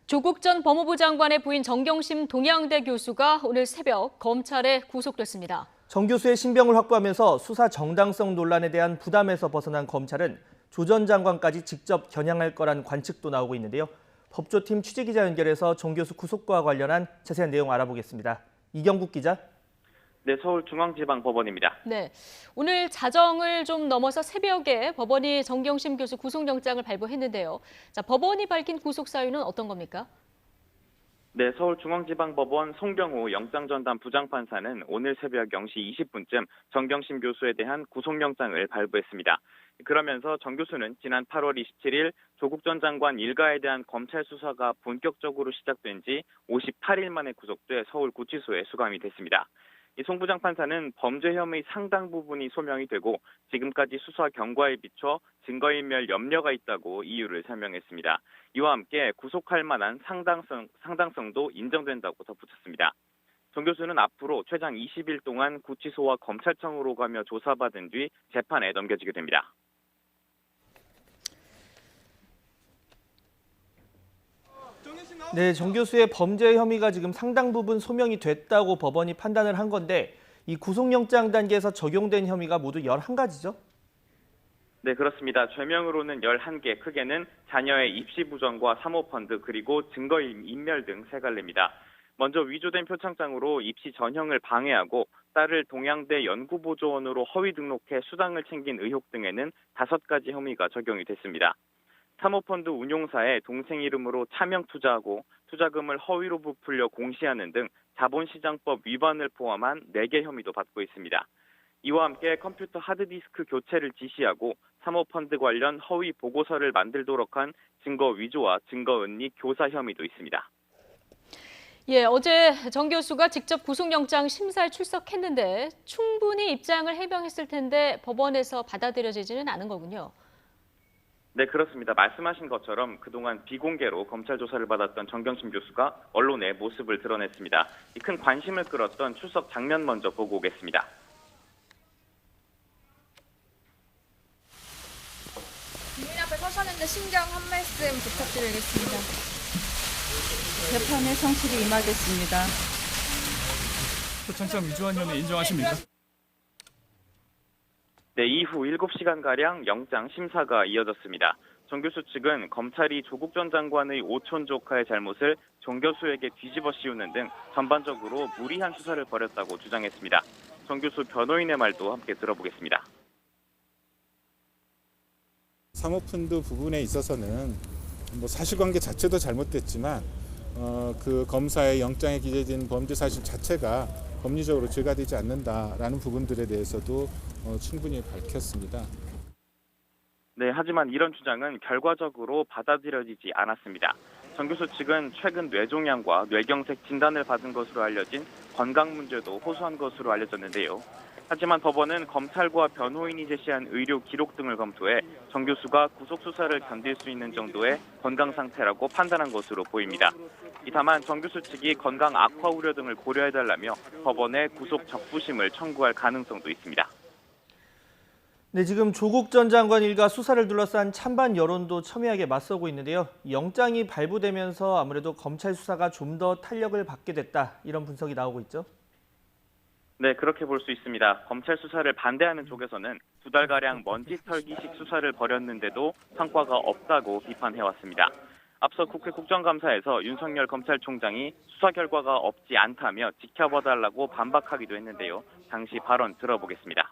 조국 전 법무부 장관의 부인 정경심 동양대 교수가 오늘 새벽 검찰에 구속됐습니다. 정 교수의 신병을 확보하면서 수사 정당성 논란에 대한 부담에서 벗어난 검찰은 조 전 장관까지 직접 겨냥할 거란 관측도 나오고 있는데요. 법조팀 취재기자 연결해서 정 교수 구속과 관련한 자세한 내용 알아보겠습니다. 이경국 기자. 네, 서울중앙지방법원입니다. 네, 오늘 자정을 좀 넘어서 새벽에 법원이 정경심 교수 구속영장을 발부했는데요. 자, 법원이 밝힌 구속 사유는 어떤 겁니까? 네, 서울중앙지방법원 송병우 영장전담 부장판사는 오늘 새벽 0시 20분쯤 정경심 교수에 대한 구속영장을 발부했습니다. 그러면서 정 교수는 지난 8월 27일 조국 전 장관 일가에 대한 검찰 수사가 본격적으로 시작된 지 58일 만에 구속돼 서울구치소에 수감이 됐습니다. 이 송 부장판사는 범죄 혐의 상당 부분이 소명이 되고 지금까지 수사 경과에 비춰 증거인멸 염려가 있다고 이유를 설명했습니다. 이와 함께 구속할 만한 상당성도 인정된다고 덧붙였습니다. 정 교수는 앞으로 최장 20일 동안 구치소와 검찰청으로 가며 조사받은 뒤 재판에 넘겨지게 됩니다. 네, 정 교수의 범죄 혐의가 지금 상당 부분 소명이 됐다고 법원이 판단을 한 건데 이 구속영장 단계에서 적용된 혐의가 모두 11가지죠? 네, 그렇습니다. 죄명으로는 11개, 크게는 자녀의 입시 부정과 사모펀드 그리고 증거인멸 등 3갈래입니다. 먼저 위조된 표창장으로 입시 전형을 방해하고 딸을 동양대 연구보조원으로 허위 등록해 수당을 챙긴 의혹 등에는 5가지 혐의가 적용이 됐습니다. 사모펀드 운용사에 동생 이름으로 차명 투자하고 투자금을 허위로 부풀려 공시하는 등 자본시장법 위반을 포함한 4개 혐의도 받고 있습니다. 이와 함께 컴퓨터 하드디스크 교체를 지시하고 사모펀드 관련 허위 보고서를 만들도록 한 증거 위조와 증거 은닉 교사 혐의도 있습니다. 예, 어제 정 교수가 직접 구속영장 심사에 출석했는데 충분히 입장을 해명했을 텐데 법원에서 받아들여지지는 않은 거군요. 네, 그렇습니다. 말씀하신 것처럼 그동안 비공개로 검찰 조사를 받았던 정경심 교수가 언론에 모습을 드러냈습니다. 이 큰 관심을 끌었던 출석 장면 먼저 보고 오겠습니다. 국민 앞에 서셨는데 심경 한 말씀 부탁드리겠습니다. 재판에 성실히 임하겠습니다. 표창장 위조한 혐의 인정하십니까? 네, 이후 7시간가량 영장 심사가 이어졌습니다. 정 교수 측은 검찰이 조국 전 장관의 오촌 조카의 잘못을 정 교수에게 뒤집어 씌우는 등 전반적으로 무리한 수사를 벌였다고 주장했습니다. 정 교수 변호인의 말도 함께 들어보겠습니다. 사모펀드 부분에 있어서는 사실관계 자체도 잘못됐지만 그 검사의 영장에 기재된 범죄 사실 자체가 법리적으로 죄가 되지 않는다라는 부분들에 대해서도 충분히 밝혔습니다. 네, 하지만 이런 주장은 결과적으로 받아들여지지 않았습니다. 정 교수 측은 최근 뇌종양과 뇌경색 진단을 받은 것으로 알려진 건강 문제도 호소한 것으로 알려졌는데요. 하지만 법원은 검찰과 변호인이 제시한 의료 기록 등을 검토해 정 교수가 구속 수사를 견딜 수 있는 정도의 건강 상태라고 판단한 것으로 보입니다. 다만 정 교수 측이 건강 악화 우려 등을 고려해달라며 법원에 구속 적부심을 청구할 가능성도 있습니다. 네, 지금 조국 전 장관 일가 수사를 둘러싼 찬반 여론도 첨예하게 맞서고 있는데요. 영장이 발부되면서 아무래도 검찰 수사가 좀 더 탄력을 받게 됐다, 이런 분석이 나오고 있죠. 네, 그렇게 볼 수 있습니다. 검찰 수사를 반대하는 쪽에서는 2달가량 먼지 털기식 수사를 벌였는데도 성과가 없다고 비판해왔습니다. 앞서 국회 국정감사에서 윤석열 검찰총장이 수사 결과가 없지 않다며 지켜봐달라고 반박하기도 했는데요. 당시 발언 들어보겠습니다.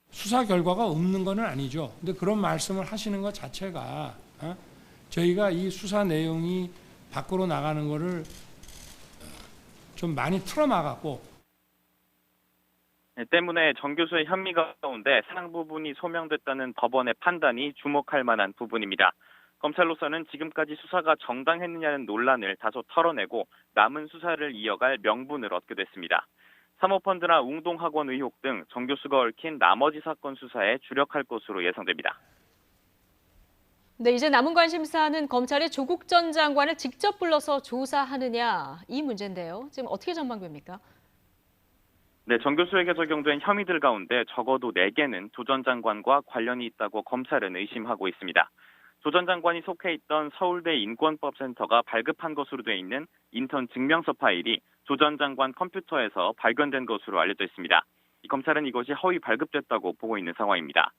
수사 결과가 없는 건 아니죠. 근데 그런 말씀을 하시는 것 자체가 저희가 이 수사 내용이 밖으로 나가는 거를 좀 많이 틀어막았고 때문에 정 교수의 혐의 가운데 상당 부분이 소명됐다는 법원의 판단이 주목할 만한 부분입니다. 검찰로서는 지금까지 수사가 정당했느냐는 논란을 다소 털어내고 남은 수사를 이어갈 명분을 얻게 됐습니다. 사모펀드나 웅동학원 의혹 등 정 교수가 얽힌 나머지 사건 수사에 주력할 것으로 예상됩니다. 네, 이제 남은 관심사는 검찰이 조국 전 장관을 직접 불러서 조사하느냐, 이 문제인데요. 지금 어떻게 전망됩니까? 네, 정 교수에게 적용된 혐의들 가운데 적어도 4개는 조 전 장관과 관련이 있다고 검찰은 의심하고 있습니다. 조 전 장관이 속해 있던 서울대 인권법센터가 발급한 것으로 돼 있는 인턴 증명서 파일이 조 전 장관 컴퓨터에서 발견된 것으로 알려져 있습니다. 검찰은 이것이 허위 발급됐다고 보고 있는 상황입니다.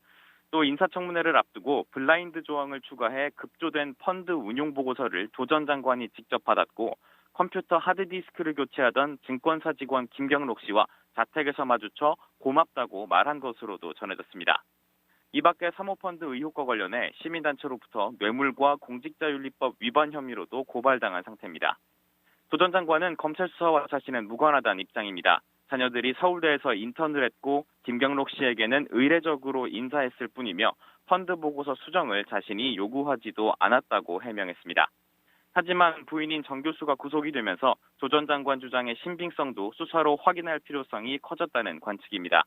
또 인사청문회를 앞두고 블라인드 조항을 추가해 급조된 펀드 운용 보고서를 조 전 장관이 직접 받았고 컴퓨터 하드디스크를 교체하던 증권사 직원 김경록 씨와 자택에서 마주쳐 고맙다고 말한 것으로도 전해졌습니다. 이 밖에 사모펀드 의혹과 관련해 시민단체로부터 뇌물과 공직자윤리법 위반 혐의로도 고발당한 상태입니다. 조 전 장관은 검찰 수사와 자신은 무관하다는 입장입니다. 자녀들이 서울대에서 인턴을 했고 김경록 씨에게는 의례적으로 인사했을 뿐이며 펀드 보고서 수정을 자신이 요구하지도 않았다고 해명했습니다. 하지만 부인인 정 교수가 구속이 되면서 조 전 장관 주장의 신빙성도 수사로 확인할 필요성이 커졌다는 관측입니다.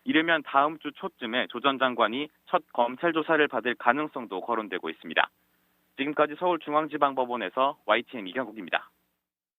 이르면 다음 주 초쯤에 조 전 장관이 첫 검찰 조사를 받을 가능성도 거론되고 있습니다. 지금까지 서울중앙지방법원에서 YTN 이경국입니다.